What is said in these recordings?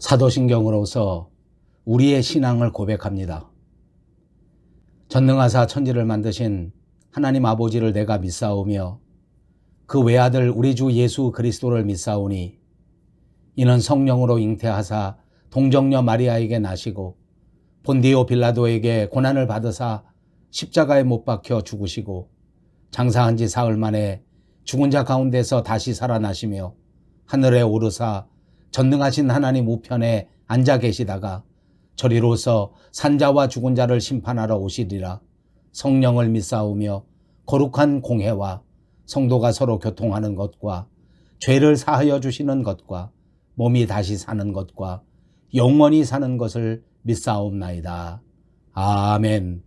사도신경으로서 우리의 신앙을 고백합니다. 전능하사 천지를 만드신 하나님 아버지를 내가 믿사오며 그 외아들 우리 주 예수 그리스도를 믿사오니 이는 성령으로 잉태하사 동정녀 마리아에게 나시고 본디오 빌라도에게 고난을 받으사 십자가에 못 박혀 죽으시고 장사한 지 사흘 만에 죽은 자 가운데서 다시 살아나시며 하늘에 오르사 전능하신 하나님 우편에 앉아 계시다가 저리로서 산자와 죽은 자를 심판하러 오시리라. 성령을 믿사오며 거룩한 공회와 성도가 서로 교통하는 것과 죄를 사하여 주시는 것과 몸이 다시 사는 것과 영원히 사는 것을 믿사옵나이다. 아멘.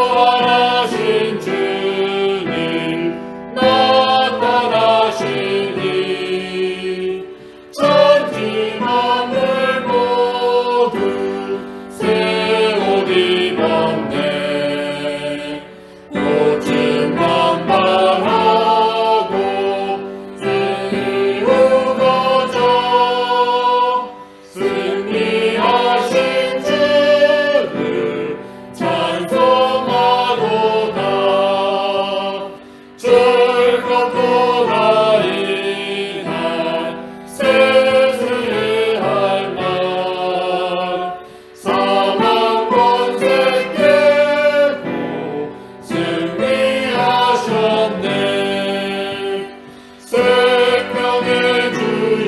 부활하신 주님 나타나시니 천지 만물 모두 새 옷 입었네. 꽃은 만발하고 승이 우거져 승리하신 주를 찬송하도다. 즐겁도다 이날 세세의 할 날. 사망 권세 깨고 승리하셨네. 생명의 주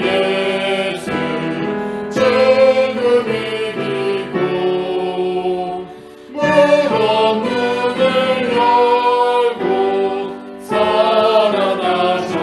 예수 죽음 이기고 무덤 문을 열고 살아나셨네.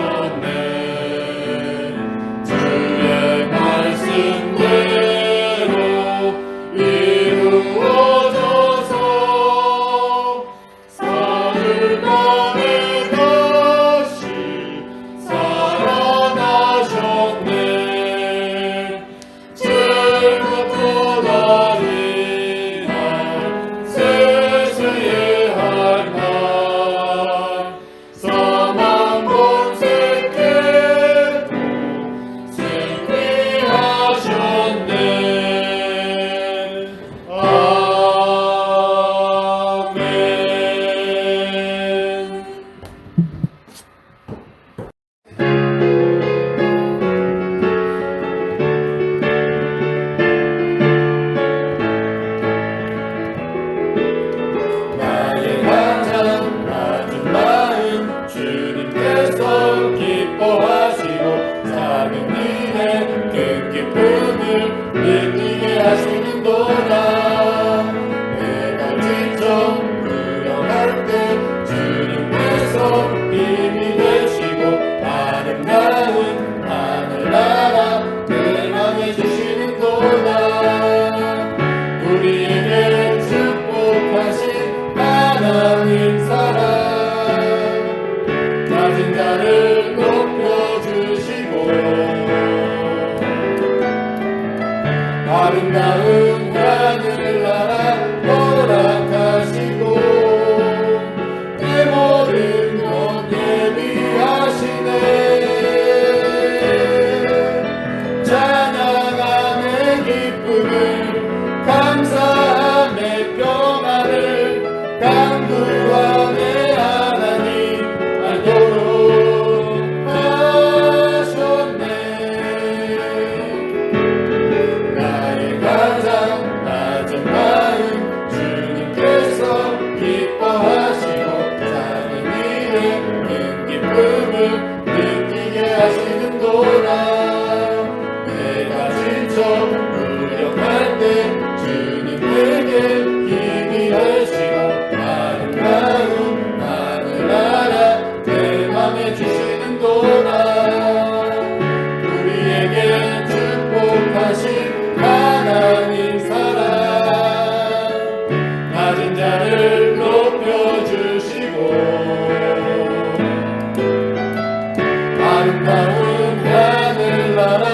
아름다운 하늘나라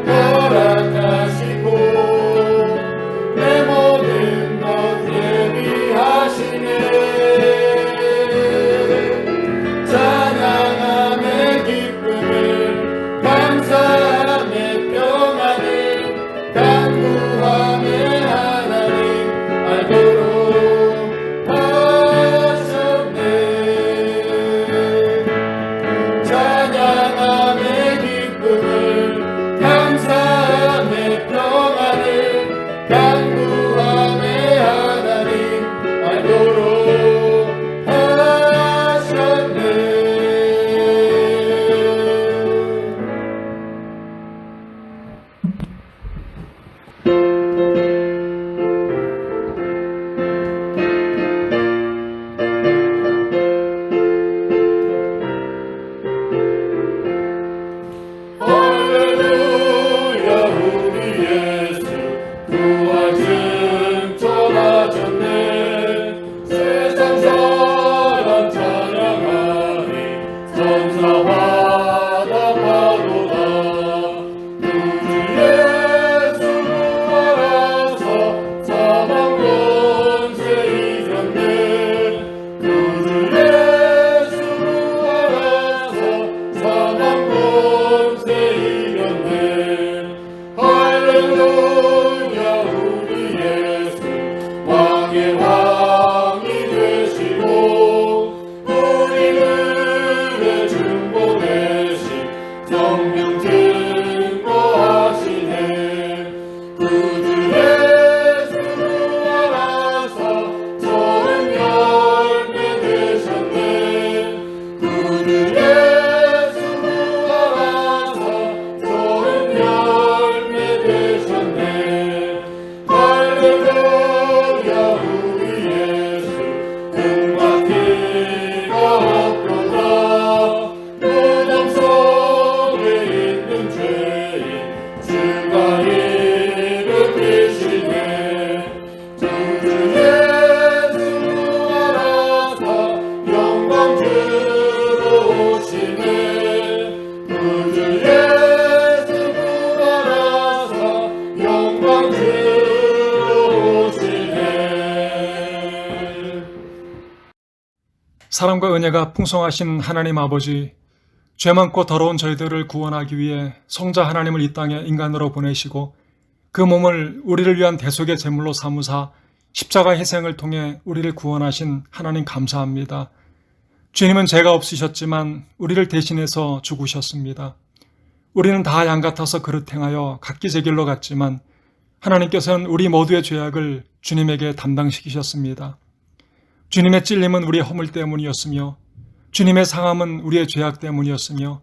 허락하시고 내 모든 것 예비하시네. 찬양함의 기쁨을 감사함의 평안을 간구함의 하나님 알도록 하셨네. 찬양함의 기쁨을 감사함의 평안을 간구함의 하나님 알도록 하셨네. 할렐루야 우리 예수 부활 승천하셨네. 세상 사람 찬양하니 천사와 나파도다. 구주 예수 부활하사 사망 권세 이겼네. 구주 예수 부활하사 사망 권세 이겼네. 할렐루야 우리 예수 왕의 왕이 되시고 우리들의 중보 되신 성령 증거하시네. 구주 예수 부활하사 처음 열매 되셨네. 구주 예수 부활하사 처음 열매 되셨네. 할렐루야 우리 예수 금과 피가 없도다. 무덤 속에 있는 죄인 주가 일으키시네. 구주 예수 부활하사 영광 주로 오시네. 구주 예수 부활하사 영광 주로 오시네. 사랑과 은혜가 풍성하신 하나님 아버지, 죄 많고 더러운 저희들을 구원하기 위해 성자 하나님을 이 땅에 인간으로 보내시고 그 몸을 우리를 위한 대속의 제물로 삼으사 십자가 희생을 통해 우리를 구원하신 하나님 감사합니다. 주님은 죄가 없으셨지만 우리를 대신해서 죽으셨습니다. 우리는 다 양 같아서 그릇 행하여 각기 제 길로 갔지만 하나님께서는 우리 모두의 죄악을 주님에게 담당시키셨습니다. 주님의 찔림은 우리의 허물 때문이었으며 주님의 상함은 우리의 죄악 때문이었으며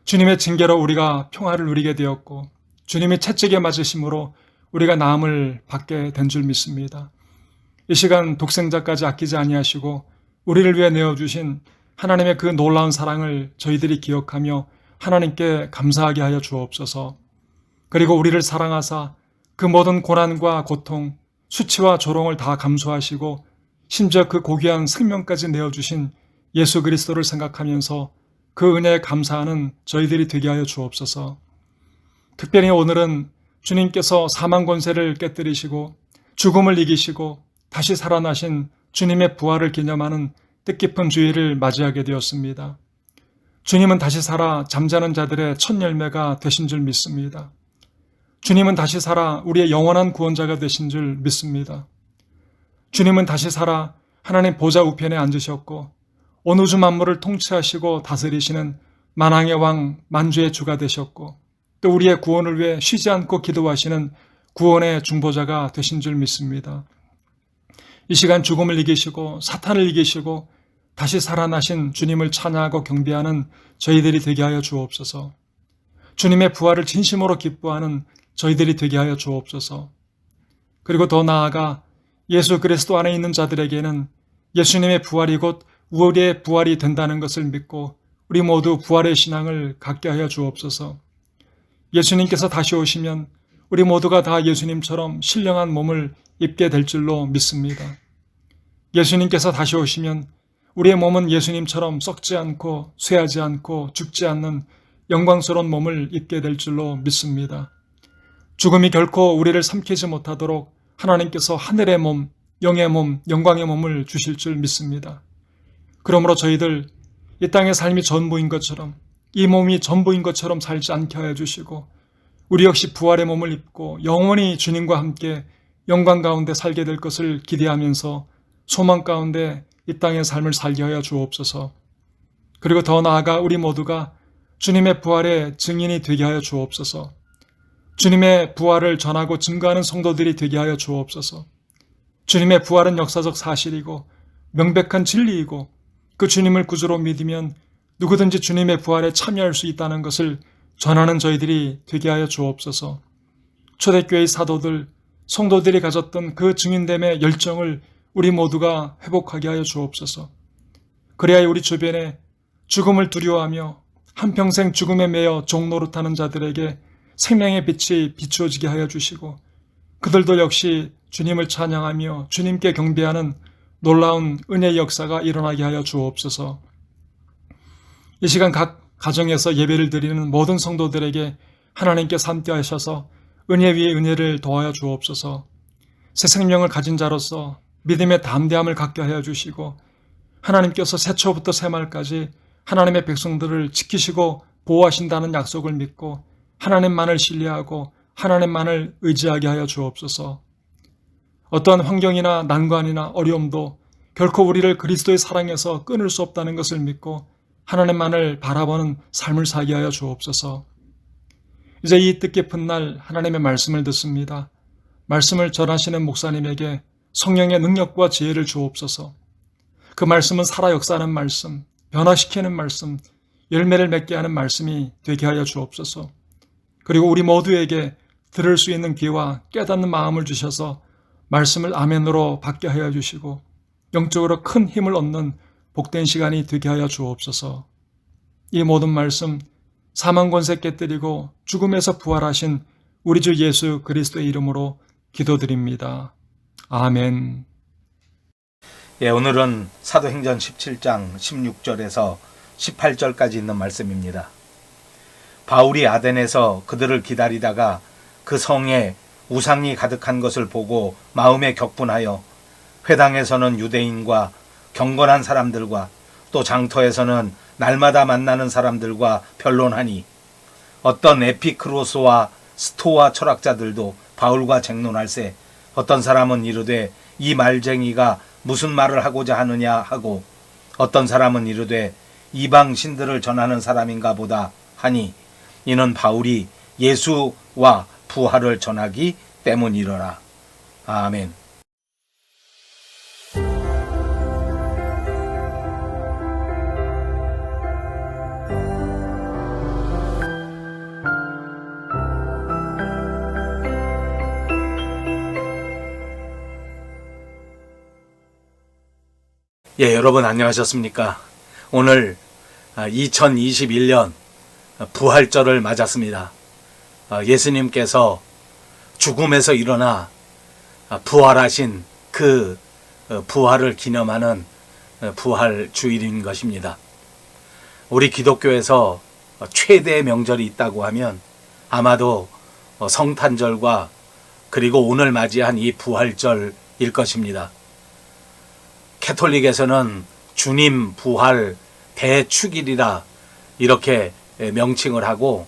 주님의 징계로 우리가 평화를 누리게 되었고 주님의 채찍에 맞으심으로 우리가 나음을 받게 된 줄 믿습니다. 이 시간 독생자까지 아끼지 아니하시고 우리를 위해 내어주신 하나님의 그 놀라운 사랑을 저희들이 기억하며 하나님께 감사하게 하여 주옵소서. 그리고 우리를 사랑하사 그 모든 고난과 고통, 수치와 조롱을 다 감수하시고 심지어 그 고귀한 생명까지 내어주신 예수 그리스도를 생각하면서 그 은혜에 감사하는 저희들이 되게 하여 주옵소서. 특별히 오늘은 주님께서 사망 권세를 깨뜨리시고 죽음을 이기시고 다시 살아나신 주님의 부활을 기념하는 뜻깊은 주일을 맞이하게 되었습니다. 주님은 다시 살아 잠자는 자들의 첫 열매가 되신 줄 믿습니다. 주님은 다시 살아 우리의 영원한 구원자가 되신 줄 믿습니다. 주님은 다시 살아 하나님 보좌 우편에 앉으셨고 온 우주 만물을 통치하시고 다스리시는 만왕의 왕 만주의 주가 되셨고 또 우리의 구원을 위해 쉬지 않고 기도하시는 구원의 중보자가 되신 줄 믿습니다. 이 시간 죽음을 이기시고 사탄을 이기시고 다시 살아나신 주님을 찬양하고 경배하는 저희들이 되게 하여 주옵소서. 주님의 부활을 진심으로 기뻐하는 저희들이 되게 하여 주옵소서. 그리고 더 나아가 예수 그리스도 안에 있는 자들에게는 예수님의 부활이 곧 우리의 부활이 된다는 것을 믿고 우리 모두 부활의 신앙을 갖게 하여 주옵소서. 예수님께서 다시 오시면 우리 모두가 다 예수님처럼 신령한 몸을 입게 될 줄로 믿습니다. 예수님께서 다시 오시면 우리의 몸은 예수님처럼 썩지 않고 쇠하지 않고 죽지 않는 영광스러운 몸을 입게 될 줄로 믿습니다. 죽음이 결코 우리를 삼키지 못하도록 하나님께서 하늘의 몸, 영의 몸, 영광의 몸을 주실 줄 믿습니다. 그러므로 저희들 이 땅의 삶이 전부인 것처럼, 이 몸이 전부인 것처럼 살지 않게 하여 주시고, 우리 역시 부활의 몸을 입고 영원히 주님과 함께 영광 가운데 살게 될 것을 기대하면서 소망 가운데 이 땅의 삶을 살게 하여 주옵소서. 그리고 더 나아가 우리 모두가 주님의 부활의 증인이 되게 하여 주옵소서. 주님의 부활을 전하고 증거하는 성도들이 되게 하여 주옵소서. 주님의 부활은 역사적 사실이고 명백한 진리이고 그 주님을 구주로 믿으면 누구든지 주님의 부활에 참여할 수 있다는 것을 전하는 저희들이 되게 하여 주옵소서. 초대교회의 사도들, 성도들이 가졌던 그 증인됨의 열정을 우리 모두가 회복하게 하여 주옵소서. 그래야 우리 주변에 죽음을 두려워하며 한평생 죽음에 매여 종노릇하는 자들에게 생명의 빛이 비추어지게 하여 주시고, 그들도 역시 주님을 찬양하며 주님께 경배하는 놀라운 은혜의 역사가 일어나게 하여 주옵소서. 이 시간 각 가정에서 예배를 드리는 모든 성도들에게 하나님께서 함께 하셔서 은혜 위에 은혜를 더하여 주옵소서. 새 생명을 가진 자로서 믿음의 담대함을 갖게 하여 주시고, 하나님께서 새초부터 새말까지 하나님의 백성들을 지키시고 보호하신다는 약속을 믿고 하나님만을 신뢰하고 하나님만을 의지하게 하여 주옵소서. 어떠한 환경이나 난관이나 어려움도 결코 우리를 그리스도의 사랑에서 끊을 수 없다는 것을 믿고 하나님만을 바라보는 삶을 살게 하여 주옵소서. 이제 이 뜻깊은 날 하나님의 말씀을 듣습니다. 말씀을 전하시는 목사님에게 성령의 능력과 지혜를 주옵소서. 그 말씀은 살아 역사하는 말씀, 변화시키는 말씀, 열매를 맺게 하는 말씀이 되게 하여 주옵소서. 그리고 우리 모두에게 들을 수 있는 귀와 깨닫는 마음을 주셔서 말씀을 아멘으로 받게 하여 주시고 영적으로 큰 힘을 얻는 복된 시간이 되게 하여 주옵소서. 이 모든 말씀 사망 권세 깨뜨리고 죽음에서 부활하신 우리 주 예수 그리스도의 이름으로 기도드립니다. 아멘. 예, 오늘은 사도행전 17장 16절에서 18절까지 있는 말씀입니다. 바울이 아덴에서 그들을 기다리다가 그 성에 우상이 가득한 것을 보고 마음에 격분하여 회당에서는 유대인과 경건한 사람들과 또 장터에서는 날마다 만나는 사람들과 변론하니 어떤 에피크로스와 스토아 철학자들도 바울과 쟁론할세 어떤 사람은 이르되 이 말쟁이가 무슨 말을 하고자 하느냐 하고 어떤 사람은 이르되 이방 신들을 전하는 사람인가 보다 하니 이는 바울이 예수와 부활을 전하기 때문이로라. 아멘. 예, 여러분 안녕하셨습니까? 오늘 2021년 부활절을 맞았습니다. 예수님께서 죽음에서 일어나 부활하신 그 부활을 기념하는 부활 주일인 것입니다. 우리 기독교에서 최대의 명절이 있다고 하면 아마도 성탄절과 그리고 오늘 맞이한 이 부활절일 것입니다. 캐톨릭에서는 주님 부활 대축일이라 이렇게 명칭을 하고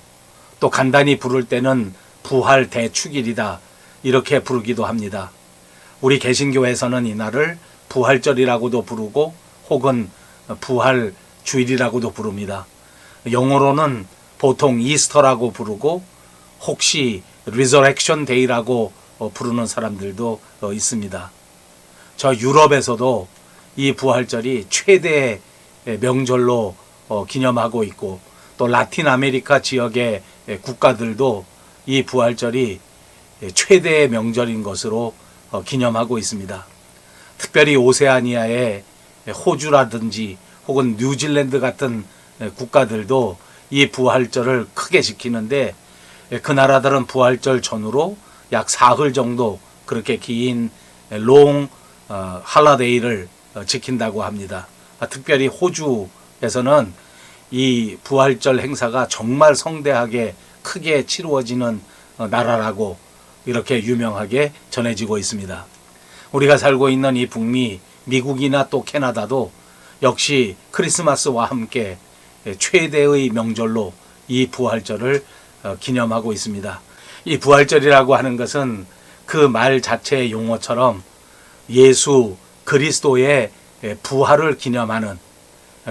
또 간단히 부를 때는 부활 대축일이다 이렇게 부르기도 합니다. 우리 개신교에서는 이날을 부활절이라고도 부르고 혹은 부활 주일이라고도 부릅니다. 영어로는 보통 이스터라고 부르고 혹시 리저렉션 데이라고 부르는 사람들도 있습니다. 저 유럽에서도 이 부활절이 최대의 명절로 기념하고 있고 또 라틴 아메리카 지역의 국가들도 이 부활절이 최대의 명절인 것으로 기념하고 있습니다. 특별히 오세아니아의 호주라든지 혹은 뉴질랜드 같은 국가들도 이 부활절을 크게 지키는데 그 나라들은 부활절 전후로 약 사흘 정도 그렇게 긴 롱 할러데이를 지킨다고 합니다. 특별히 호주에서는 이 부활절 행사가 정말 성대하게 크게 치루어지는 나라라고 이렇게 유명하게 전해지고 있습니다. 우리가 살고 있는 이 북미, 미국이나 또 캐나다도 역시 크리스마스와 함께 최대의 명절로 이 부활절을 기념하고 있습니다. 이 부활절이라고 하는 것은 그 말 자체의 용어처럼 예수 그리스도의 부활을 기념하는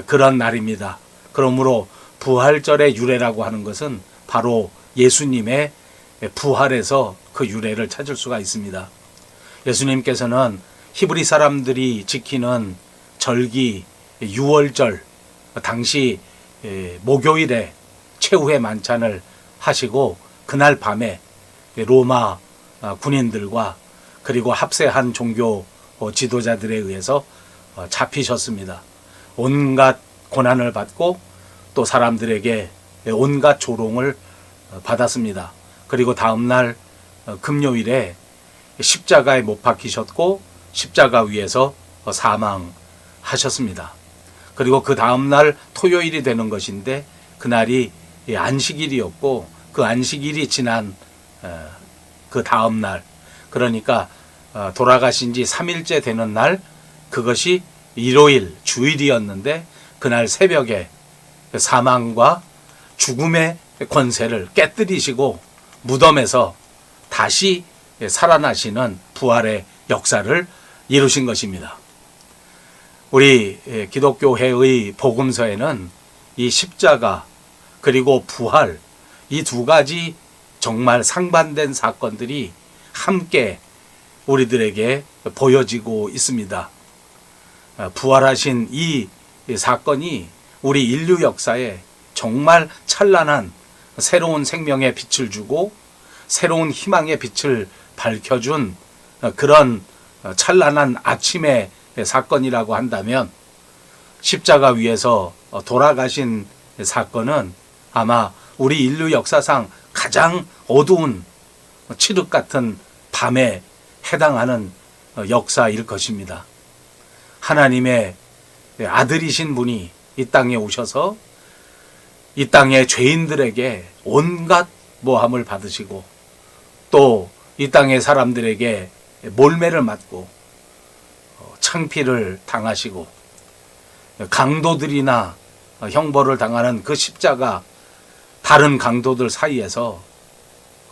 그런 날입니다. 그러므로 부활절의 유래라고 하는 것은 바로 예수님의 부활에서 그 유래를 찾을 수가 있습니다. 예수님께서는 히브리 사람들이 지키는 절기 유월절 당시 목요일에 최후의 만찬을 하시고 그날 밤에 로마 군인들과 그리고 합세한 종교 지도자들에 의해서 잡히셨습니다. 온갖 고난을 받고 또 사람들에게 온갖 조롱을 받았습니다. 그리고 다음날 금요일에 십자가에 못 박히셨고 십자가 위에서 사망하셨습니다. 그리고 그 다음날 토요일이 되는 것인데 그날이 안식일이었고 그 안식일이 지난 그 다음날 그러니까 돌아가신 지 3일째 되는 날 그것이 일요일 주일이었는데 그날 새벽에 사망과 죽음의 권세를 깨뜨리시고 무덤에서 다시 살아나시는 부활의 역사를 이루신 것입니다. 우리 기독교회의 복음서에는 이 십자가 그리고 부활 이 두 가지 정말 상반된 사건들이 함께 우리들에게 보여지고 있습니다. 부활하신 이 사건이 우리 인류 역사에 정말 찬란한 새로운 생명의 빛을 주고 새로운 희망의 빛을 밝혀준 그런 찬란한 아침의 사건이라고 한다면 십자가 위에서 돌아가신 사건은 아마 우리 인류 역사상 가장 어두운 칠흑 같은 밤에 해당하는 역사일 것입니다. 하나님의 아들이신 분이 이 땅에 오셔서 이 땅의 죄인들에게 온갖 모함을 받으시고 또 이 땅의 사람들에게 몰매를 맞고 창피를 당하시고 강도들이나 형벌을 당하는 그 십자가 다른 강도들 사이에서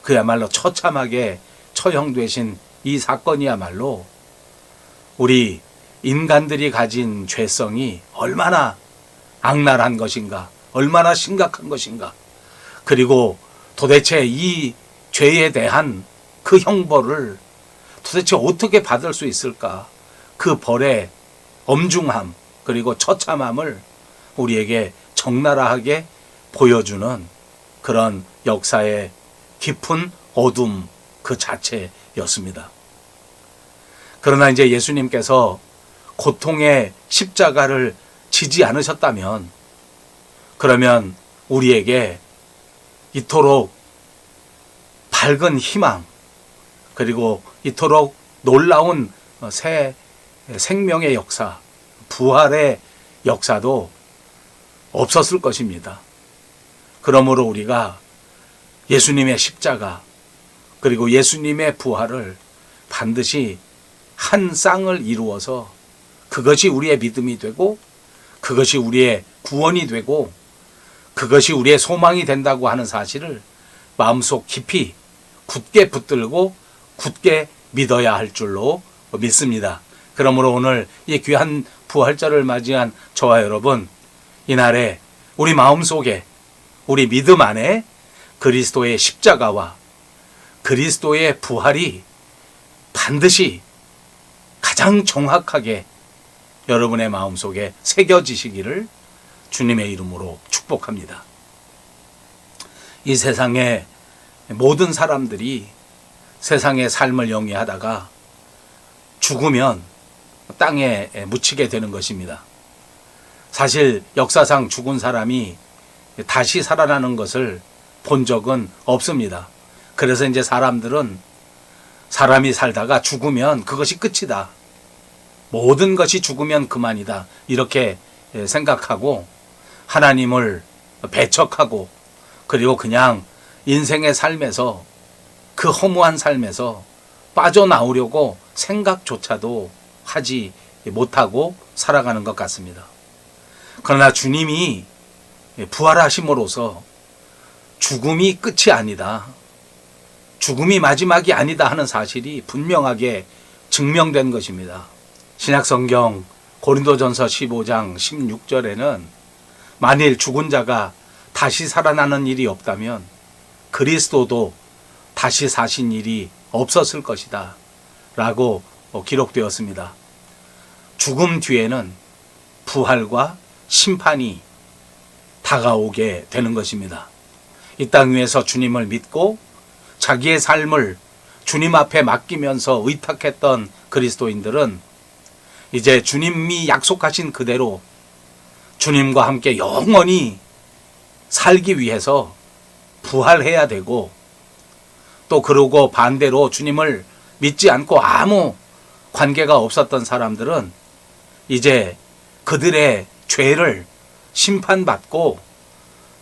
그야말로 처참하게 처형되신 이 사건이야말로 우리 인간들이 가진 죄성이 얼마나 악랄한 것인가, 얼마나 심각한 것인가, 그리고 도대체 이 죄에 대한 그 형벌을 도대체 어떻게 받을 수 있을까? 그 벌의 엄중함 그리고 처참함을 우리에게 적나라하게 보여주는 그런 역사의 깊은 어둠 그 자체였습니다. 그러나 이제 예수님께서 고통의 십자가를 지지 않으셨다면 그러면 우리에게 이토록 밝은 희망 그리고 이토록 놀라운 새 생명의 역사, 부활의 역사도 없었을 것입니다. 그러므로 우리가 예수님의 십자가 그리고 예수님의 부활을 반드시 한 쌍을 이루어서 그것이 우리의 믿음이 되고 그것이 우리의 구원이 되고 그것이 우리의 소망이 된다고 하는 사실을 마음속 깊이 굳게 붙들고 굳게 믿어야 할 줄로 믿습니다. 그러므로 오늘 이 귀한 부활절을 맞이한 저와 여러분, 이날에 우리 마음속에 우리 믿음 안에 그리스도의 십자가와 그리스도의 부활이 반드시 가장 정확하게 여러분의 마음속에 새겨지시기를 주님의 이름으로 축복합니다. 이 세상의 모든 사람들이 세상의 삶을 영위하다가 죽으면 땅에 묻히게 되는 것입니다. 사실 역사상 죽은 사람이 다시 살아나는 것을 본 적은 없습니다. 그래서 이제 사람들은 사람이 살다가 죽으면 그것이 끝이다. 모든 것이 죽으면 그만이다. 이렇게 생각하고 하나님을 배척하고 그리고 그냥 인생의 삶에서 그 허무한 삶에서 빠져나오려고 생각조차도 하지 못하고 살아가는 것 같습니다. 그러나 주님이 부활하심으로써 죽음이 끝이 아니다, 죽음이 마지막이 아니다 하는 사실이 분명하게 증명된 것입니다. 신약성경 고린도전서 15장 16절에는 만일 죽은 자가 다시 살아나는 일이 없다면 그리스도도 다시 사신 일이 없었을 것이다 라고 기록되었습니다. 죽음 뒤에는 부활과 심판이 다가오게 되는 것입니다. 이 땅 위에서 주님을 믿고 자기의 삶을 주님 앞에 맡기면서 의탁했던 그리스도인들은 이제 주님이 약속하신 그대로 주님과 함께 영원히 살기 위해서 부활해야 되고, 또 그러고 반대로 주님을 믿지 않고 아무 관계가 없었던 사람들은 이제 그들의 죄를 심판받고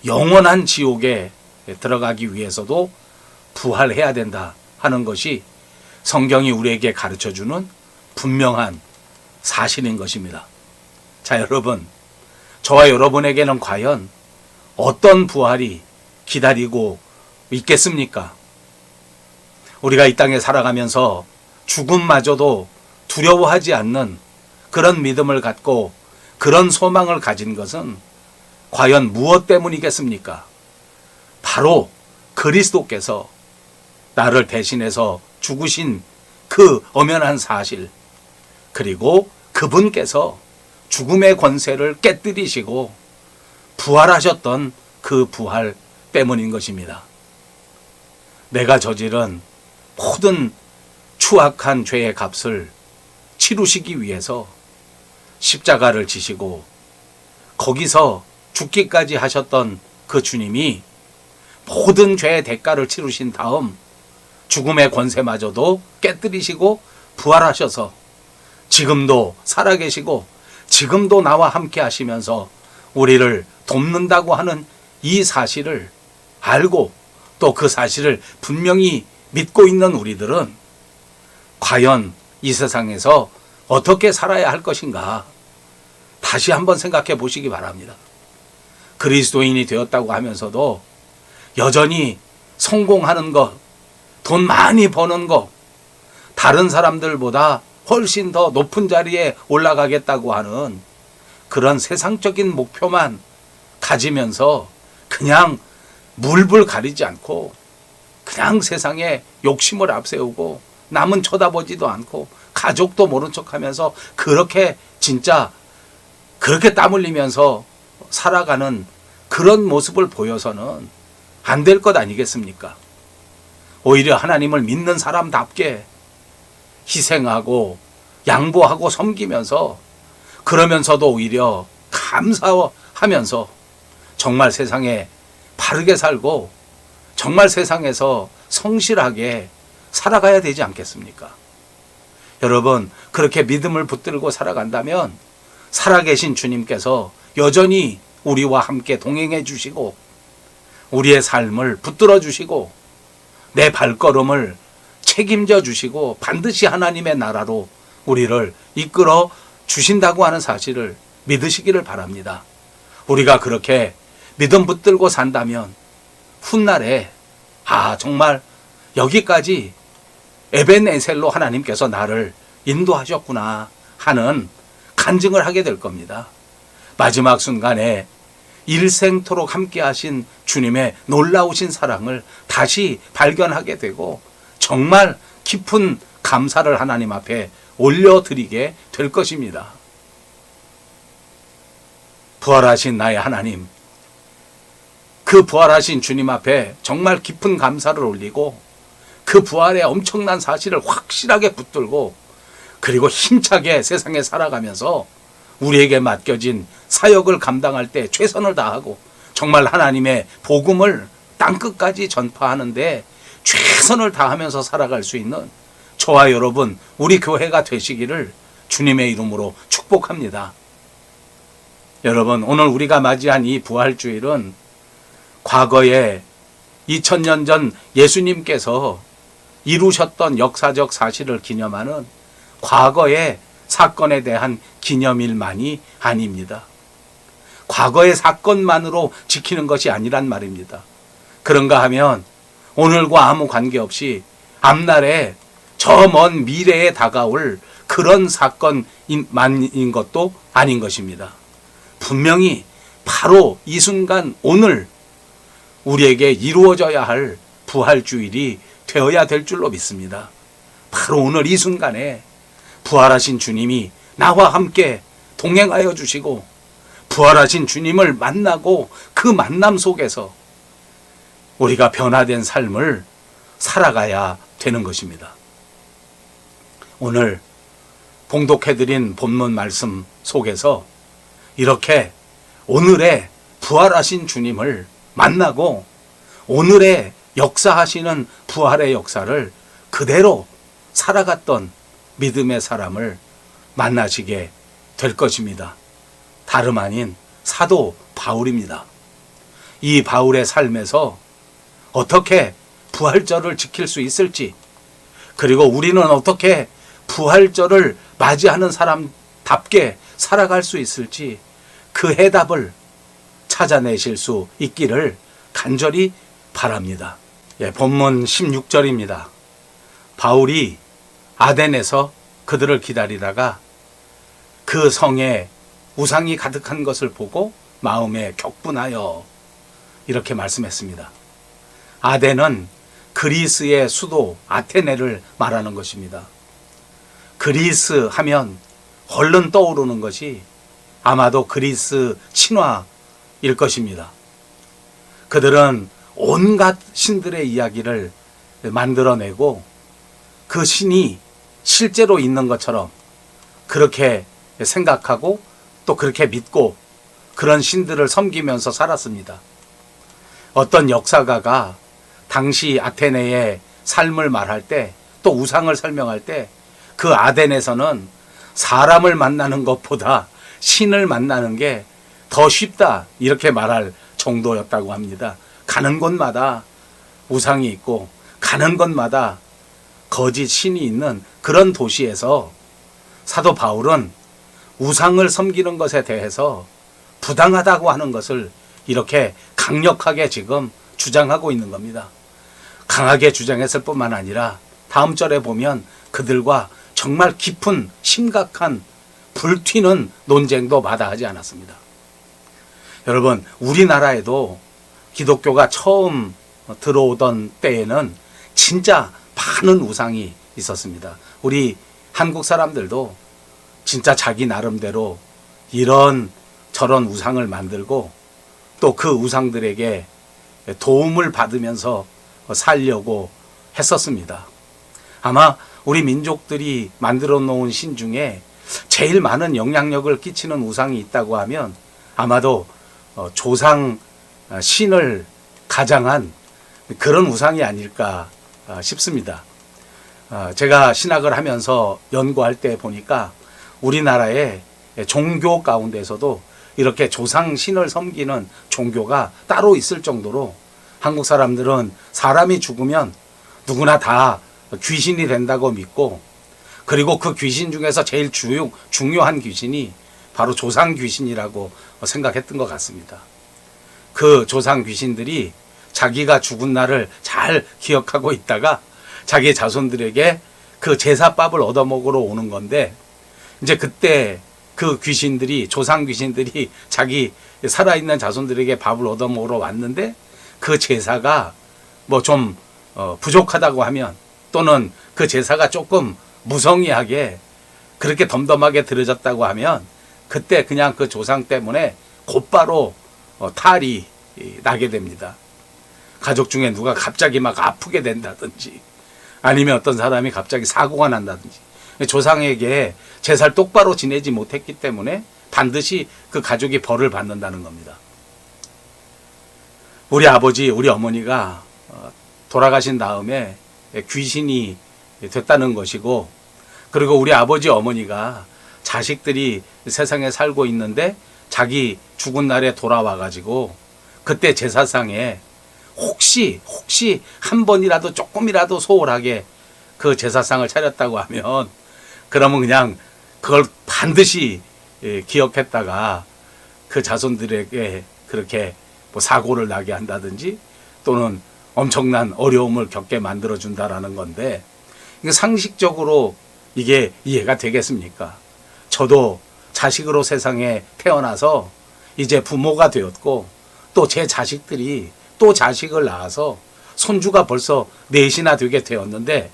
영원한 지옥에 들어가기 위해서도 부활해야 된다 하는 것이 성경이 우리에게 가르쳐주는 분명한 사실인 것입니다. 자, 여러분, 저와 여러분에게는 과연 어떤 부활이 기다리고 있겠습니까? 우리가 이 땅에 살아가면서 죽음마저도 두려워하지 않는 그런 믿음을 갖고 그런 소망을 가진 것은 과연 무엇 때문이겠습니까? 바로 그리스도께서 나를 대신해서 죽으신 그 엄연한 사실, 그리고 그분께서 죽음의 권세를 깨뜨리시고 부활하셨던 그 부활 때문인 것입니다. 내가 저지른 모든 추악한 죄의 값을 치루시기 위해서 십자가를 지시고 거기서 죽기까지 하셨던 그 주님이 모든 죄의 대가를 치루신 다음 죽음의 권세마저도 깨뜨리시고 부활하셔서 지금도 살아계시고 지금도 나와 함께 하시면서 우리를 돕는다고 하는 이 사실을 알고 또 그 사실을 분명히 믿고 있는 우리들은 과연 이 세상에서 어떻게 살아야 할 것인가 다시 한번 생각해 보시기 바랍니다. 그리스도인이 되었다고 하면서도 여전히 성공하는 것, 돈 많이 버는 것, 다른 사람들보다 훨씬 더 높은 자리에 올라가겠다고 하는 그런 세상적인 목표만 가지면서 그냥 물불 가리지 않고 그냥 세상에 욕심을 앞세우고 남은 쳐다보지도 않고 가족도 모른 척하면서 그렇게 진짜 그렇게 땀 흘리면서 살아가는 그런 모습을 보여서는 안 될 것 아니겠습니까? 오히려 하나님을 믿는 사람답게 희생하고 양보하고 섬기면서 그러면서도 오히려 감사하면서 정말 세상에 바르게 살고 정말 세상에서 성실하게 살아가야 되지 않겠습니까? 여러분, 그렇게 믿음을 붙들고 살아간다면 살아계신 주님께서 여전히 우리와 함께 동행해 주시고 우리의 삶을 붙들어 주시고 내 발걸음을 책임져 주시고 반드시 하나님의 나라로 우리를 이끌어 주신다고 하는 사실을 믿으시기를 바랍니다. 우리가 그렇게 믿음 붙들고 산다면 훗날에 정말 여기까지 에벤에셀로 하나님께서 나를 인도하셨구나 하는 간증을 하게 될 겁니다. 마지막 순간에 일생토록 함께 하신 주님의 놀라우신 사랑을 다시 발견하게 되고 정말 깊은 감사를 하나님 앞에 올려드리게 될 것입니다. 부활하신 나의 하나님, 그 부활하신 주님 앞에 정말 깊은 감사를 올리고 그 부활의 엄청난 사실을 확실하게 붙들고 그리고 힘차게 세상에 살아가면서 우리에게 맡겨진 사역을 감당할 때 최선을 다하고 정말 하나님의 복음을 땅끝까지 전파하는데 최선을 다하면서 살아갈 수 있는 저와 여러분, 우리 교회가 되시기를 주님의 이름으로 축복합니다. 여러분, 오늘 우리가 맞이한 이 부활주일은 과거에 2000년 전 예수님께서 이루셨던 역사적 사실을 기념하는 과거의 사건에 대한 기념일만이 아닙니다. 과거의 사건만으로 지키는 것이 아니란 말입니다. 그런가 하면 오늘과 아무 관계없이 앞날에 저 먼 미래에 다가올 그런 사건만인 것도 아닌 것입니다. 분명히 바로 이 순간 오늘 우리에게 이루어져야 할 부활주일이 되어야 될 줄로 믿습니다. 바로 오늘 이 순간에 부활하신 주님이 나와 함께 동행하여 주시고 부활하신 주님을 만나고 그 만남 속에서 우리가 변화된 삶을 살아가야 되는 것입니다. 오늘 봉독해드린 본문 말씀 속에서 이렇게 오늘의 부활하신 주님을 만나고 오늘의 역사하시는 부활의 역사를 그대로 살아갔던 믿음의 사람을 만나시게 될 것입니다. 다름 아닌 사도 바울입니다. 이 바울의 삶에서 어떻게 부활절을 지킬 수 있을지, 그리고 우리는 어떻게 부활절을 맞이하는 사람답게 살아갈 수 있을지 그 해답을 찾아내실 수 있기를 간절히 바랍니다. 본문 16절입니다. 바울이 아덴에서 그들을 기다리다가 그 성에 우상이 가득한 것을 보고 마음에 격분하여 이렇게 말씀했습니다. 아덴은 그리스의 수도 아테네를 말하는 것입니다. 그리스 하면 얼른 떠오르는 것이 아마도 그리스 신화일 것입니다. 그들은 온갖 신들의 이야기를 만들어내고 그 신이 실제로 있는 것처럼 그렇게 생각하고 또 그렇게 믿고 그런 신들을 섬기면서 살았습니다. 어떤 역사가가 당시 아테네의 삶을 말할 때 또 우상을 설명할 때 그 아덴에서는 사람을 만나는 것보다 신을 만나는 게 더 쉽다 이렇게 말할 정도였다고 합니다. 가는 곳마다 우상이 있고 가는 곳마다 거짓 신이 있는 그런 도시에서 사도 바울은 우상을 섬기는 것에 대해서 부당하다고 하는 것을 이렇게 강력하게 지금 주장하고 있는 겁니다. 강하게 주장했을 뿐만 아니라 다음 절에 보면 그들과 정말 깊은 심각한 불튀는 논쟁도 마다하지 않았습니다. 여러분, 우리나라에도 기독교가 처음 들어오던 때에는 진짜 많은 우상이 있었습니다. 우리 한국 사람들도 진짜 자기 나름대로 이런 저런 우상을 만들고 또 그 우상들에게 도움을 받으면서 살려고 했었습니다. 아마 우리 민족들이 만들어 놓은 신 중에 제일 많은 영향력을 끼치는 우상이 있다고 하면 아마도 조상 신을 가장한 그런 우상이 아닐까 싶습니다. 제가 신학을 하면서 연구할 때 보니까 우리나라의 종교 가운데서도 이렇게 조상 신을 섬기는 종교가 따로 있을 정도로 한국 사람들은 사람이 죽으면 누구나 다 귀신이 된다고 믿고, 그리고 그 귀신 중에서 제일 중요한 귀신이 바로 조상 귀신이라고 생각했던 것 같습니다. 그 조상 귀신들이 자기가 죽은 날을 잘 기억하고 있다가 자기 자손들에게 그 제사밥을 얻어먹으러 오는 건데, 이제 그때 그 귀신들이, 조상 귀신들이 자기 살아있는 자손들에게 밥을 얻어먹으러 왔는데 그 제사가 뭐 좀 부족하다고 하면, 또는 그 제사가 조금 무성의하게 그렇게 덤덤하게 드려졌다고 하면 그때 그냥 그 조상 때문에 곧바로 탈이 나게 됩니다. 가족 중에 누가 갑자기 막 아프게 된다든지, 아니면 어떤 사람이 갑자기 사고가 난다든지, 조상에게 제사를 똑바로 지내지 못했기 때문에 반드시 그 가족이 벌을 받는다는 겁니다. 우리 아버지, 우리 어머니가 돌아가신 다음에 귀신이 됐다는 것이고, 그리고 우리 아버지 어머니가 자식들이 세상에 살고 있는데 자기 죽은 날에 돌아와가지고 그때 제사상에 혹시 한 번이라도 조금이라도 소홀하게 그 제사상을 차렸다고 하면 그러면 그냥 그걸 반드시 기억했다가 그 자손들에게 그렇게 뭐 사고를 나게 한다든지 또는 엄청난 어려움을 겪게 만들어준다라는 건데, 상식적으로 이게 이해가 되겠습니까? 저도 자식으로 세상에 태어나서 이제 부모가 되었고 또 제 자식들이 또 자식을 낳아서 손주가 벌써 넷이나 되게 되었는데,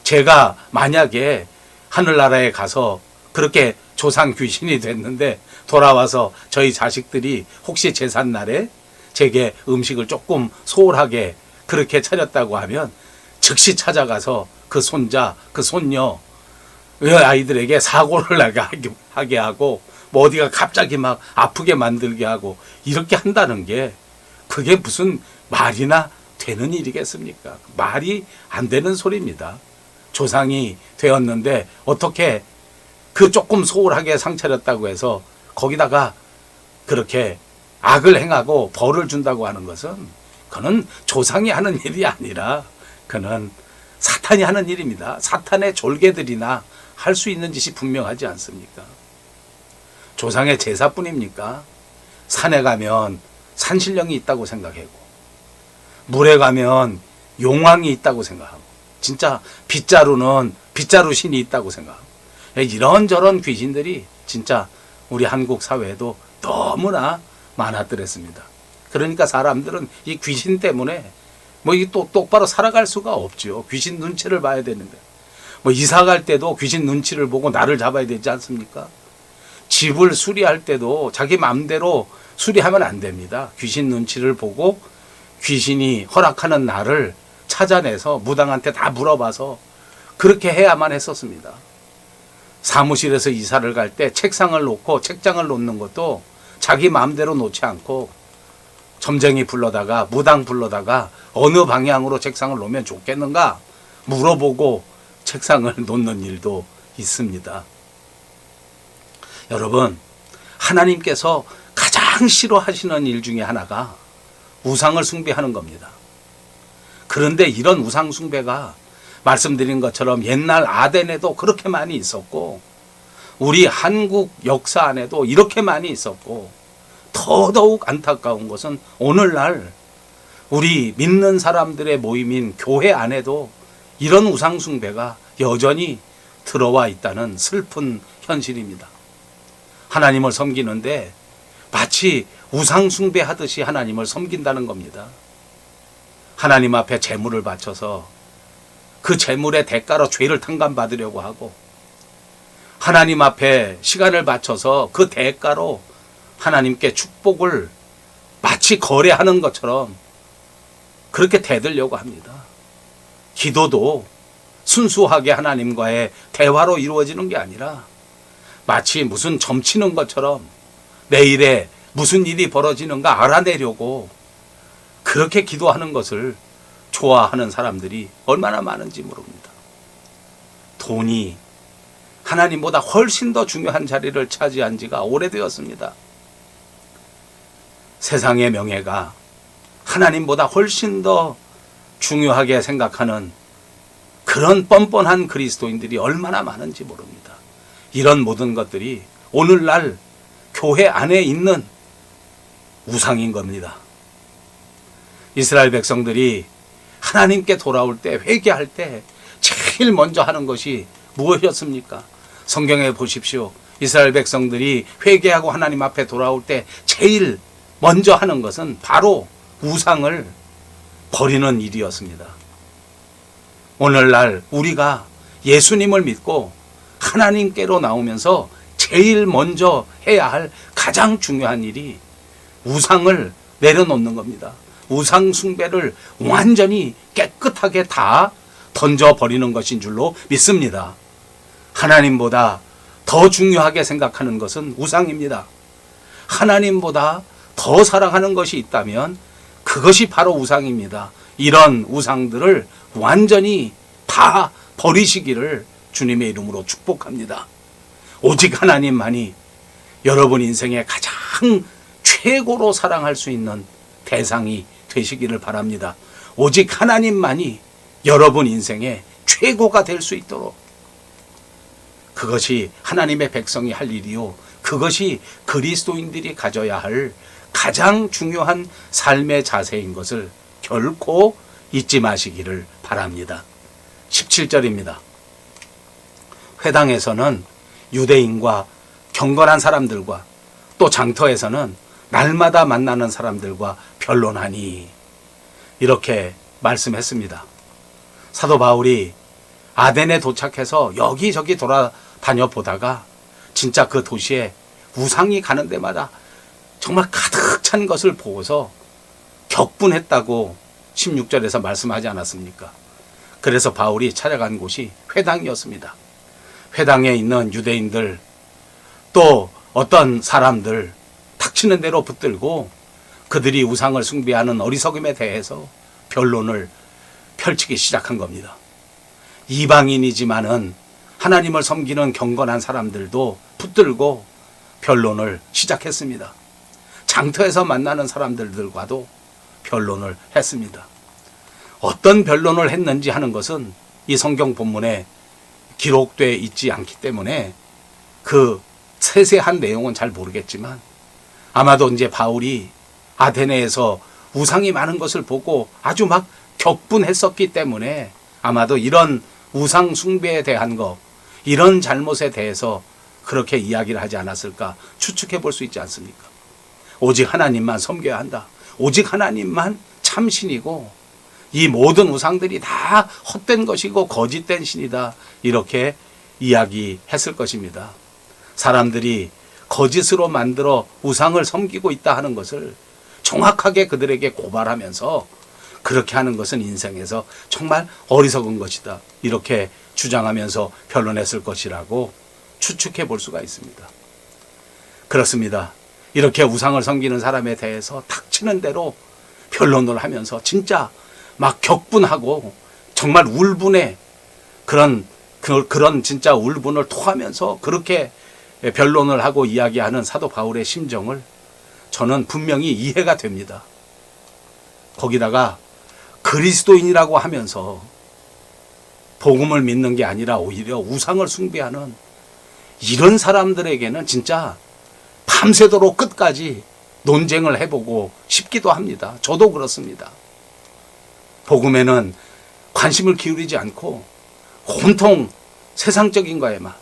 제가 만약에 하늘나라에 가서 그렇게 조상 귀신이 됐는데 돌아와서 저희 자식들이 혹시 제삿날에 제게 음식을 조금 소홀하게 그렇게 차렸다고 하면 즉시 찾아가서 그 손자, 그 손녀, 아이들에게 사고를 하게 하고 뭐 어디가 갑자기 막 아프게 만들게 하고 이렇게 한다는 게 그게 무슨 말이나 되는 일이겠습니까? 말이 안 되는 소리입니다. 조상이 되었는데 어떻게 그 조금 소홀하게 상 차렸다고 해서 거기다가 그렇게 악을 행하고 벌을 준다고 하는 것은 그는 조상이 하는 일이 아니라 그는 사탄이 하는 일입니다. 사탄의 졸개들이나 할 수 있는 짓이 분명하지 않습니까? 조상의 제사뿐입니까? 산에 가면 산신령이 있다고 생각하고 물에 가면 용왕이 있다고 생각하고 진짜 빗자루는 빗자루 신이 있다고 생각하고 이런저런 귀신들이 진짜 우리 한국 사회에도 너무나 많았더랬습니다. 그러니까 사람들은 이 귀신 때문에 뭐 이게 또 똑바로 살아갈 수가 없죠. 귀신 눈치를 봐야 되는데 뭐 이사 갈 때도 귀신 눈치를 보고 나를 잡아야 되지 않습니까? 집을 수리할 때도 자기 마음대로 수리하면 안 됩니다. 귀신 눈치를 보고 귀신이 허락하는 날을 찾아내서 무당한테 다 물어봐서 그렇게 해야만 했었습니다. 사무실에서 이사를 갈 때 책상을 놓고 책장을 놓는 것도 자기 마음대로 놓지 않고 점쟁이 불러다가 무당 불러다가 어느 방향으로 책상을 놓으면 좋겠는가 물어보고 책상을 놓는 일도 있습니다. 여러분, 하나님께서 가장 싫어하시는 일 중에 하나가 우상을 숭배하는 겁니다. 그런데 이런 우상 숭배가 말씀드린 것처럼 옛날 아덴에도 그렇게 많이 있었고 우리 한국 역사 안에도 이렇게 많이 있었고 더더욱 안타까운 것은 오늘날 우리 믿는 사람들의 모임인 교회 안에도 이런 우상 숭배가 여전히 들어와 있다는 슬픈 현실입니다. 하나님을 섬기는데 마치 우상 숭배하듯이 하나님을 섬긴다는 겁니다. 하나님 앞에 제물을 바쳐서 그 제물의 대가로 죄를 탕감받으려고 하고 하나님 앞에 시간을 바쳐서 그 대가로 하나님께 축복을 마치 거래하는 것처럼 그렇게 대들려고 합니다. 기도도 순수하게 하나님과의 대화로 이루어지는 게 아니라 마치 무슨 점치는 것처럼 내일에 무슨 일이 벌어지는가 알아내려고 그렇게 기도하는 것을 좋아하는 사람들이 얼마나 많은지 모릅니다. 돈이 하나님보다 훨씬 더 중요한 자리를 차지한 지가 오래되었습니다. 세상의 명예가 하나님보다 훨씬 더 중요하게 생각하는 그런 뻔뻔한 그리스도인들이 얼마나 많은지 모릅니다. 이런 모든 것들이 오늘날 교회 안에 있는 우상인 겁니다. 이스라엘 백성들이 하나님께 돌아올 때 회개할 때 제일 먼저 하는 것이 무엇이었습니까? 성경에 보십시오. 이스라엘 백성들이 회개하고 하나님 앞에 돌아올 때 제일 먼저 하는 것은 바로 우상을 버리는 일이었습니다. 오늘날 우리가 예수님을 믿고 하나님께로 나오면서 제일 먼저 해야 할 가장 중요한 일이 우상을 내려놓는 겁니다. 우상 숭배를 완전히 깨끗하게 다 던져버리는 것인 줄로 믿습니다. 하나님보다 더 중요하게 생각하는 것은 우상입니다. 하나님보다 더 사랑하는 것이 있다면 그것이 바로 우상입니다. 이런 우상들을 완전히 다 버리시기를 주님의 이름으로 축복합니다. 오직 하나님만이 여러분 인생의 가장 최고로 사랑할 수 있는 대상이 되시기를 바랍니다. 오직 하나님만이 여러분 인생의 최고가 될 수 있도록, 그것이 하나님의 백성이 할 일이요, 그것이 그리스도인들이 가져야 할 가장 중요한 삶의 자세인 것을 결코 잊지 마시기를 바랍니다. 17절입니다. 회당에서는 유대인과 경건한 사람들과 또 장터에서는 날마다 만나는 사람들과 변론하니, 이렇게 말씀했습니다. 사도 바울이 아덴에 도착해서 여기저기 돌아다녀 보다가 진짜 그 도시에 우상이 가는 데마다 정말 가득 찬 것을 보고서 격분했다고 16절에서 말씀하지 않았습니까? 그래서 바울이 찾아간 곳이 회당이었습니다. 회당에 있는 유대인들, 또 어떤 사람들 닥치는 대로 붙들고 그들이 우상을 숭배하는 어리석음에 대해서 변론을 펼치기 시작한 겁니다. 이방인이지만은 하나님을 섬기는 경건한 사람들도 붙들고 변론을 시작했습니다. 장터에서 만나는 사람들과도 변론을 했습니다. 어떤 변론을 했는지 하는 것은 이 성경 본문에 기록되어 있지 않기 때문에 그 세세한 내용은 잘 모르겠지만, 아마도 이제 바울이 아테네에서 우상이 많은 것을 보고 아주 막 격분했었기 때문에 아마도 이런 우상 숭배에 대한 거, 이런 잘못에 대해서 그렇게 이야기를 하지 않았을까 추측해 볼 수 있지 않습니까? 오직 하나님만 섬겨야 한다. 오직 하나님만 참신이고 이 모든 우상들이 다 헛된 것이고 거짓된 신이다. 이렇게 이야기했을 것입니다. 사람들이 거짓으로 만들어 우상을 섬기고 있다 하는 것을 정확하게 그들에게 고발하면서 그렇게 하는 것은 인생에서 정말 어리석은 것이다. 이렇게 주장하면서 변론했을 것이라고 추측해 볼 수가 있습니다. 그렇습니다. 이렇게 우상을 섬기는 사람에 대해서 닥치는 대로 변론을 하면서 진짜 막 격분하고 정말 울분에 그런 진짜 울분을 토하면서 그렇게 변론을 하고 이야기하는 사도 바울의 심정을 저는 분명히 이해가 됩니다. 거기다가 그리스도인이라고 하면서 복음을 믿는 게 아니라 오히려 우상을 숭배하는 이런 사람들에게는 진짜 밤새도록 끝까지 논쟁을 해보고 싶기도 합니다. 저도 그렇습니다. 복음에는 관심을 기울이지 않고 온통 세상적인 거에만,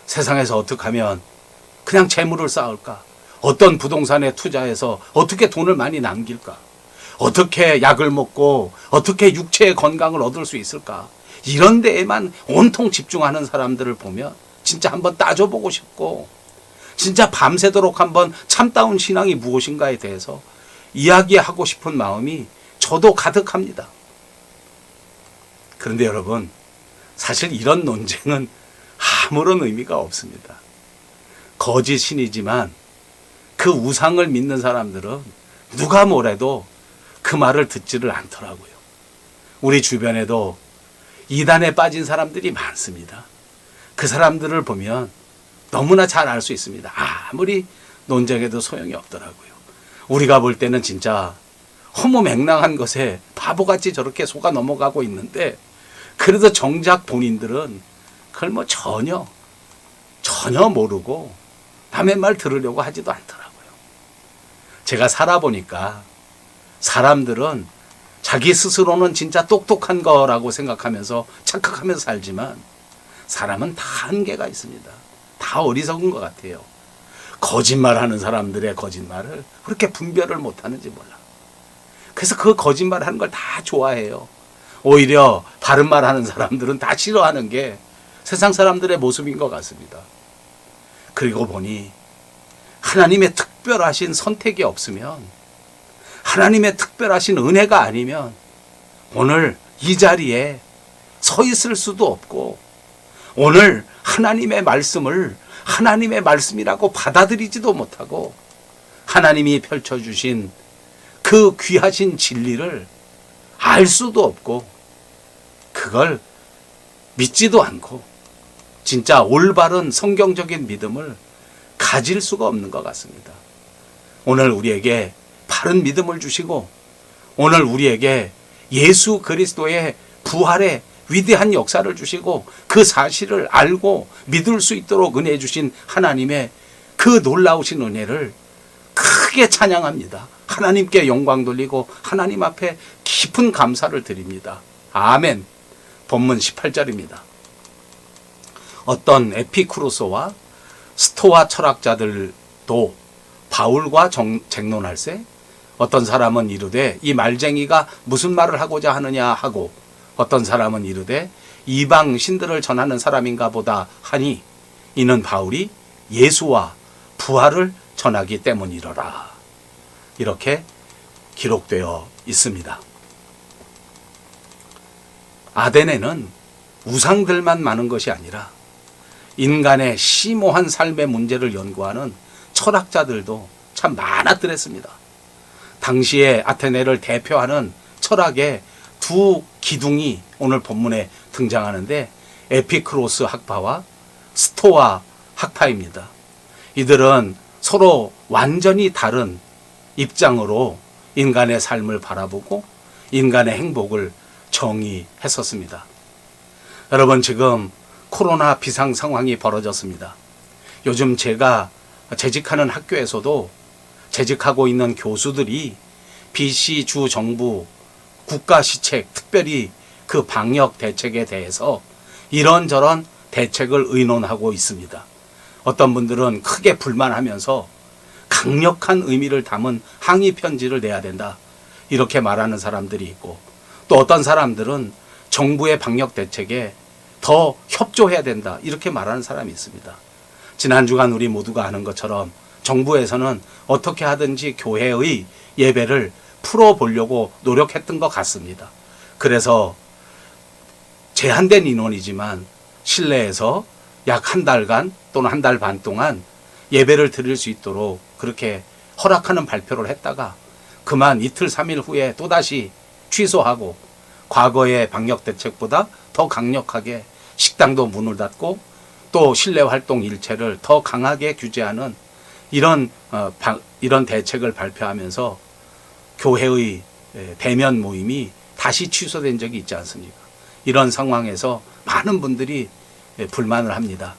세상에서 어떻게 하면 그냥 재물을 쌓을까, 어떤 부동산에 투자해서 어떻게 돈을 많이 남길까, 어떻게 약을 먹고 어떻게 육체의 건강을 얻을 수 있을까, 이런 데에만 온통 집중하는 사람들을 보면 진짜 한번 따져보고 싶고, 진짜 밤새도록 한번 참다운 신앙이 무엇인가에 대해서 이야기하고 싶은 마음이 저도 가득합니다. 그런데 여러분, 사실 이런 논쟁은 아무런 의미가 없습니다. 거짓 신이지만 그 우상을 믿는 사람들은 누가 뭐래도 그 말을 듣지를 않더라고요. 우리 주변에도 이단에 빠진 사람들이 많습니다. 그 사람들을 보면 너무나 잘 알 수 있습니다. 아무리 논쟁해도 소용이 없더라고요. 우리가 볼 때는 진짜 허무맹랑한 것에 바보같이 저렇게 속아 넘어가고 있는데, 그래도 정작 본인들은 그걸 뭐 전혀 모르고 남의 말 들으려고 하지도 않더라고요. 제가 살아보니까 사람들은 자기 스스로는 진짜 똑똑한 거라고 생각하면서 착각하면서 살지만 사람은 다 한계가 있습니다. 다 어리석은 것 같아요. 거짓말하는 사람들의 거짓말을 그렇게 분별을 못하는지 몰라. 그래서 그 거짓말하는 걸 다 좋아해요. 오히려 바른 말하는 사람들은 다 싫어하는 게 세상 사람들의 모습인 것 같습니다. 그리고 보니 하나님의 특별하신 선택이 없으면, 하나님의 특별하신 은혜가 아니면 오늘 이 자리에 서 있을 수도 없고, 오늘 하나님의 말씀을 하나님의 말씀이라고 받아들이지도 못하고, 하나님이 펼쳐주신 그 귀하신 진리를 알 수도 없고, 그걸 믿지도 않고 진짜 올바른 성경적인 믿음을 가질 수가 없는 것 같습니다. 오늘 우리에게 바른 믿음을 주시고 오늘 우리에게 예수 그리스도의 부활의 위대한 역사를 주시고 그 사실을 알고 믿을 수 있도록 은혜 주신 하나님의 그 놀라우신 은혜를 크게 찬양합니다. 하나님께 영광 돌리고 하나님 앞에 깊은 감사를 드립니다. 아멘. 본문 18절입니다. 어떤 에피쿠로스와 스토아 철학자들도 바울과 쟁론할세 어떤 사람은 이르되 이 말쟁이가 무슨 말을 하고자 하느냐 하고 어떤 사람은 이르되 이방 신들을 전하는 사람인가 보다 하니 이는 바울이 예수와 부활을 전하기 때문이로라. 이렇게 기록되어 있습니다. 아덴에는 우상들만 많은 것이 아니라 인간의 심오한 삶의 문제를 연구하는 철학자들도 참 많았더랬습니다. 당시에 아테네를 대표하는 철학의 두 기둥이 오늘 본문에 등장하는데 에피크로스 학파와 스토아 학파입니다. 이들은 서로 완전히 다른 입장으로 인간의 삶을 바라보고 인간의 행복을 정의했었습니다. 여러분, 지금 코로나 비상 상황이 벌어졌습니다. 요즘 제가 재직하는 학교에서도 재직하고 있는 교수들이 BC 주 정부 국가시책, 특별히 그 방역 대책에 대해서 이런저런 대책을 의논하고 있습니다. 어떤 분들은 크게 불만하면서 강력한 의미를 담은 항의 편지를 내야 된다, 이렇게 말하는 사람들이 있고, 또 어떤 사람들은 정부의 방역 대책에 더 협조해야 된다, 이렇게 말하는 사람이 있습니다. 지난 주간 우리 모두가 아는 것처럼 정부에서는 어떻게 하든지 교회의 예배를 풀어보려고 노력했던 것 같습니다. 그래서 제한된 인원이지만 실내에서 약 한 달간 또는 한 달 반 동안 예배를 드릴 수 있도록 그렇게 허락하는 발표를 했다가 그만 이틀 3일 후에 또다시 취소하고 과거의 방역 대책보다 더 강력하게 식당도 문을 닫고 또 실내 활동 일체를 더 강하게 규제하는 이런 대책을 발표하면서 교회의 대면 모임이 다시 취소된 적이 있지 않습니까? 이런 상황에서 많은 분들이 불만을 합니다.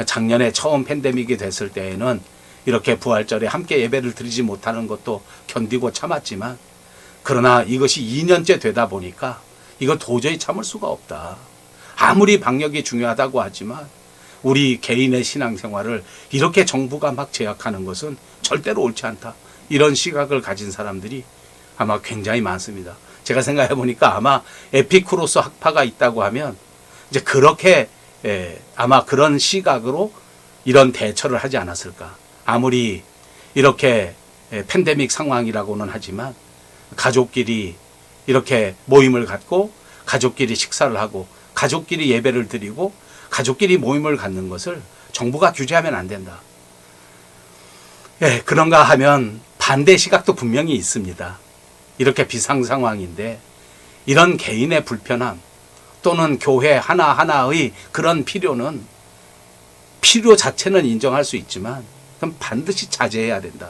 작년에 처음 팬데믹이 됐을 때에는 이렇게 부활절에 함께 예배를 드리지 못하는 것도 견디고 참았지만, 그러나 이것이 2년째 되다 보니까 이거 도저히 참을 수가 없다. 아무리 방역이 중요하다고 하지만 우리 개인의 신앙생활을 이렇게 정부가 막 제약하는 것은 절대로 옳지 않다. 이런 시각을 가진 사람들이 아마 굉장히 많습니다. 제가 생각해 보니까 아마 에피쿠로스 학파가 있다고 하면 이제 그렇게 아마 그런 시각으로 이런 대처를 하지 않았을까. 아무리 이렇게 팬데믹 상황이라고는 하지만 가족끼리 이렇게 모임을 갖고 가족끼리 식사를 하고 가족끼리 예배를 드리고 가족끼리 모임을 갖는 것을 정부가 규제하면 안 된다. 그런가 하면 반대 시각도 분명히 있습니다. 이렇게 비상 상황인데 이런 개인의 불편함 또는 교회 하나하나의 그런 필요 자체는 인정할 수 있지만 그럼 반드시 자제해야 된다.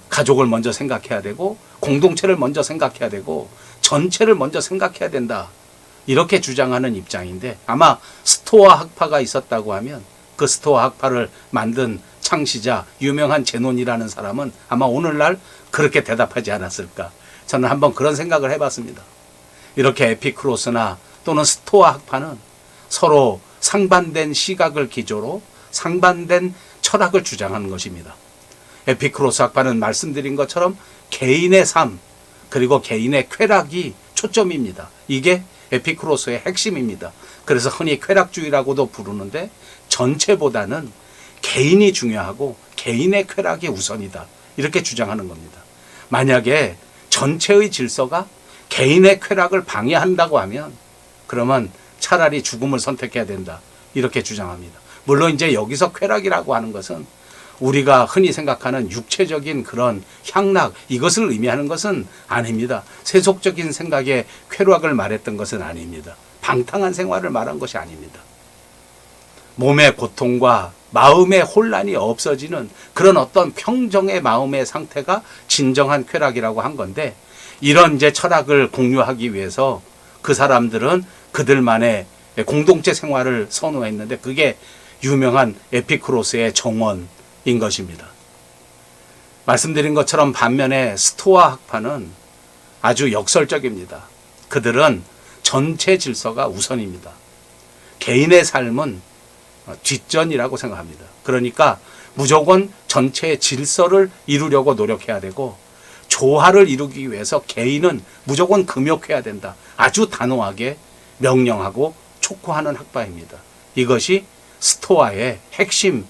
가족을 먼저 생각해야 되고 공동체를 먼저 생각해야 되고 전체를 먼저 생각해야 된다. 이렇게 주장하는 입장인데, 아마 스토아 학파가 있었다고 하면 그 스토아 학파를 만든 창시자 유명한 제논이라는 사람은 아마 오늘날 그렇게 대답하지 않았을까. 저는 한번 그런 생각을 해봤습니다. 이렇게 에피크로스나 또는 스토아 학파는 서로 상반된 시각을 기조로 상반된 철학을 주장하는 것입니다. 에피크로스 학파는 말씀드린 것처럼 개인의 삶 그리고 개인의 쾌락이 초점입니다. 이게 에피쿠로스의 핵심입니다. 그래서 흔히 쾌락주의라고도 부르는데 전체보다는 개인이 중요하고 개인의 쾌락이 우선이다. 이렇게 주장하는 겁니다. 만약에 전체의 질서가 개인의 쾌락을 방해한다고 하면 그러면 차라리 죽음을 선택해야 된다. 이렇게 주장합니다. 물론 이제 여기서 쾌락이라고 하는 것은 우리가 흔히 생각하는 육체적인 그런 향락, 이것을 의미하는 것은 아닙니다. 세속적인 생각의 쾌락을 말했던 것은 아닙니다. 방탕한 생활을 말한 것이 아닙니다. 몸의 고통과 마음의 혼란이 없어지는 그런 어떤 평정의 마음의 상태가 진정한 쾌락이라고 한 건데, 이런 이제 철학을 공유하기 위해서 그 사람들은 그들만의 공동체 생활을 선호했는데, 그게 유명한 에피쿠로스의 정원인 것입니다. 말씀드린 것처럼 반면에 스토아 학파는 아주 역설적입니다. 그들은 전체 질서가 우선입니다. 개인의 삶은 뒷전이라고 생각합니다. 그러니까 무조건 전체의 질서를 이루려고 노력해야 되고, 조화를 이루기 위해서 개인은 무조건 금욕해야 된다. 아주 단호하게 명령하고 촉구하는 학파입니다. 이것이 스토아의 핵심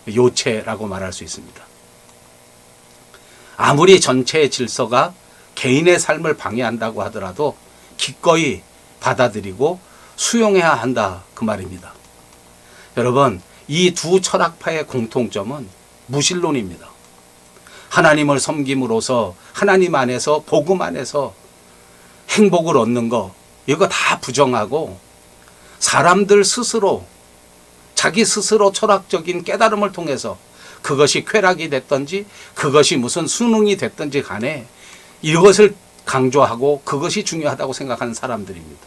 요체라고 말할 수 있습니다. 아무리 전체의 질서가 개인의 삶을 방해한다고 하더라도 기꺼이 받아들이고 수용해야 한다, 그 말입니다. 여러분, 이 두 철학파의 공통점은 무신론입니다. 하나님을 섬김으로써 하나님 안에서, 복음 안에서 행복을 얻는 거, 이거 다 부정하고, 사람들 스스로 자기 스스로 철학적인 깨달음을 통해서 그것이 쾌락이 됐든지 그것이 무슨 수능이 됐든지 간에 이것을 강조하고 그것이 중요하다고 생각하는 사람들입니다.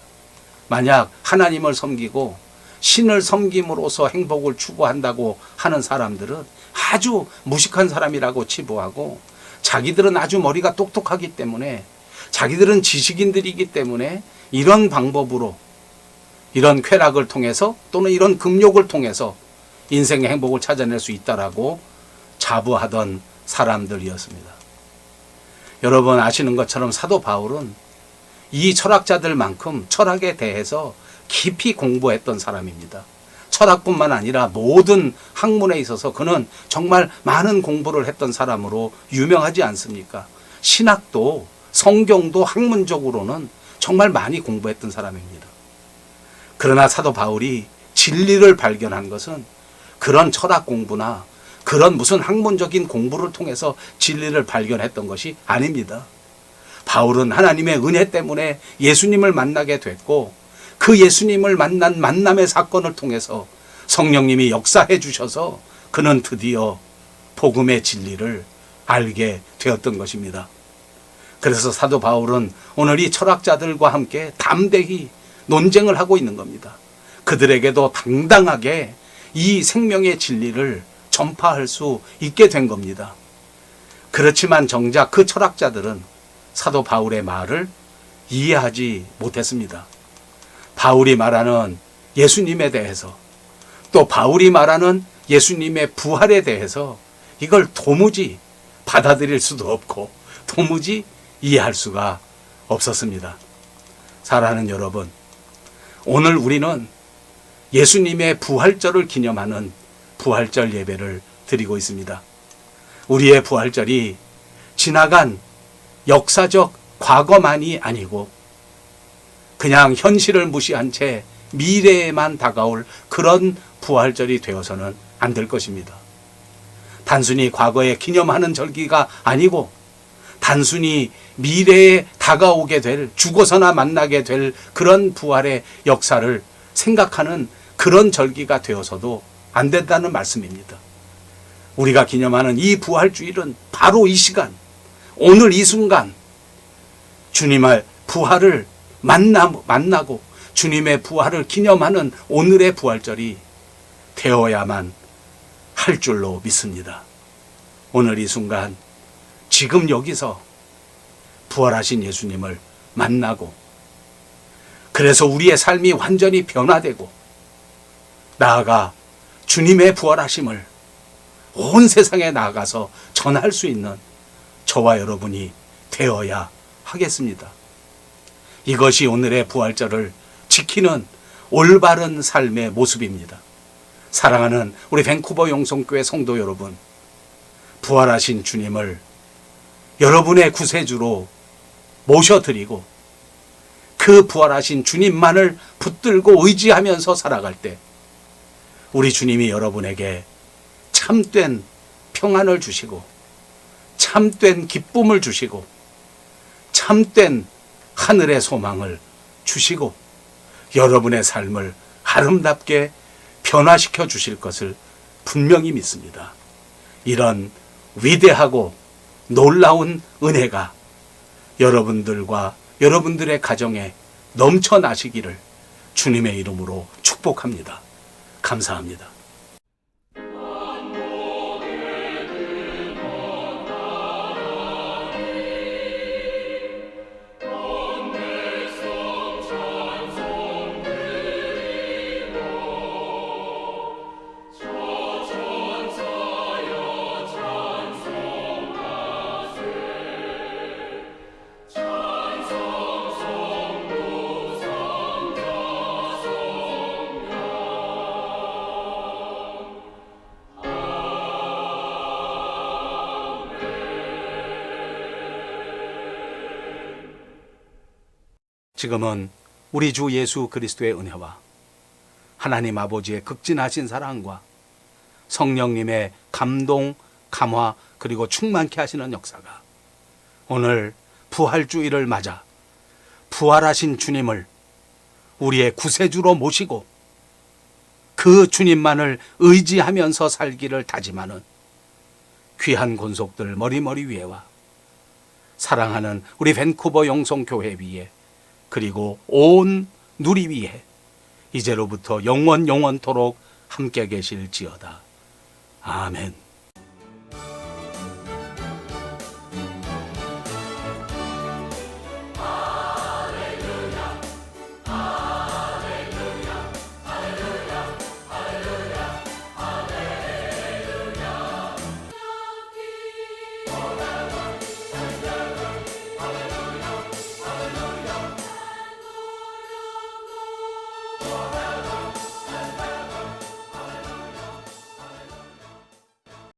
만약 하나님을 섬기고 신을 섬김으로써 행복을 추구한다고 하는 사람들은 아주 무식한 사람이라고 치부하고, 자기들은 아주 머리가 똑똑하기 때문에, 자기들은 지식인들이기 때문에 이런 방법으로, 이런 쾌락을 통해서 또는 이런 금욕을 통해서 인생의 행복을 찾아낼 수 있다라고 자부하던 사람들이었습니다. 여러분 아시는 것처럼 사도 바울은 이 철학자들만큼 철학에 대해서 깊이 공부했던 사람입니다. 철학뿐만 아니라 모든 학문에 있어서 그는 정말 많은 공부를 했던 사람으로 유명하지 않습니까? 신학도 성경도 학문적으로는 정말 많이 공부했던 사람입니다. 그러나 사도 바울이 진리를 발견한 것은 그런 철학 공부나 그런 무슨 학문적인 공부를 통해서 진리를 발견했던 것이 아닙니다. 바울은 하나님의 은혜 때문에 예수님을 만나게 됐고, 그 예수님을 만난 만남의 사건을 통해서 성령님이 역사해 주셔서 그는 드디어 복음의 진리를 알게 되었던 것입니다. 그래서 사도 바울은 오늘 이 철학자들과 함께 담대히 논쟁을 하고 있는 겁니다. 그들에게도 당당하게 이 생명의 진리를 전파할 수 있게 된 겁니다. 그렇지만 정작 그 철학자들은 사도 바울의 말을 이해하지 못했습니다. 바울이 말하는 예수님에 대해서, 또 바울이 말하는 예수님의 부활에 대해서 이걸 도무지 받아들일 수도 없고 도무지 이해할 수가 없었습니다. 사랑하는 여러분, 오늘 우리는 예수님의 부활절을 기념하는 부활절 예배를 드리고 있습니다. 우리의 부활절이 지나간 역사적 과거만이 아니고 그냥 현실을 무시한 채 미래에만 다가올 그런 부활절이 되어서는 안 될 것입니다. 단순히 과거에 기념하는 절기가 아니고 단순히 미래에 다가오게 될, 죽어서나 만나게 될 그런 부활의 역사를 생각하는 그런 절기가 되어서도 안 된다는 말씀입니다. 우리가 기념하는 이 부활주일은 바로 이 시간, 오늘 이 순간 주님의 부활을 만나고 주님의 부활을 기념하는 오늘의 부활절이 되어야만 할 줄로 믿습니다. 오늘 이 순간, 지금 여기서 부활하신 예수님을 만나고, 그래서 우리의 삶이 완전히 변화되고, 나아가 주님의 부활하심을 온 세상에 나아가서 전할 수 있는 저와 여러분이 되어야 하겠습니다. 이것이 오늘의 부활절을 지키는 올바른 삶의 모습입니다. 사랑하는 우리 밴쿠버 영성교회 성도 여러분, 부활하신 주님을 여러분의 구세주로 모셔드리고 그 부활하신 주님만을 붙들고 의지하면서 살아갈 때 우리 주님이 여러분에게 참된 평안을 주시고 참된 기쁨을 주시고 참된 하늘의 소망을 주시고 여러분의 삶을 아름답게 변화시켜 주실 것을 분명히 믿습니다. 이런 위대하고 놀라운 은혜가 여러분들과 여러분들의 가정에 넘쳐나시기를 주님의 이름으로 축복합니다. 감사합니다. 지금은 우리 주 예수 그리스도의 은혜와 하나님 아버지의 극진하신 사랑과 성령님의 감동, 감화 그리고 충만케 하시는 역사가 오늘 부활주일을 맞아 부활하신 주님을 우리의 구세주로 모시고 그 주님만을 의지하면서 살기를 다짐하는 귀한 권속들 머리머리 위에와 사랑하는 우리 밴쿠버 영성교회 위에 그리고 온 누리 위에 이제로부터 영원토록 함께 계실지어다. 아멘.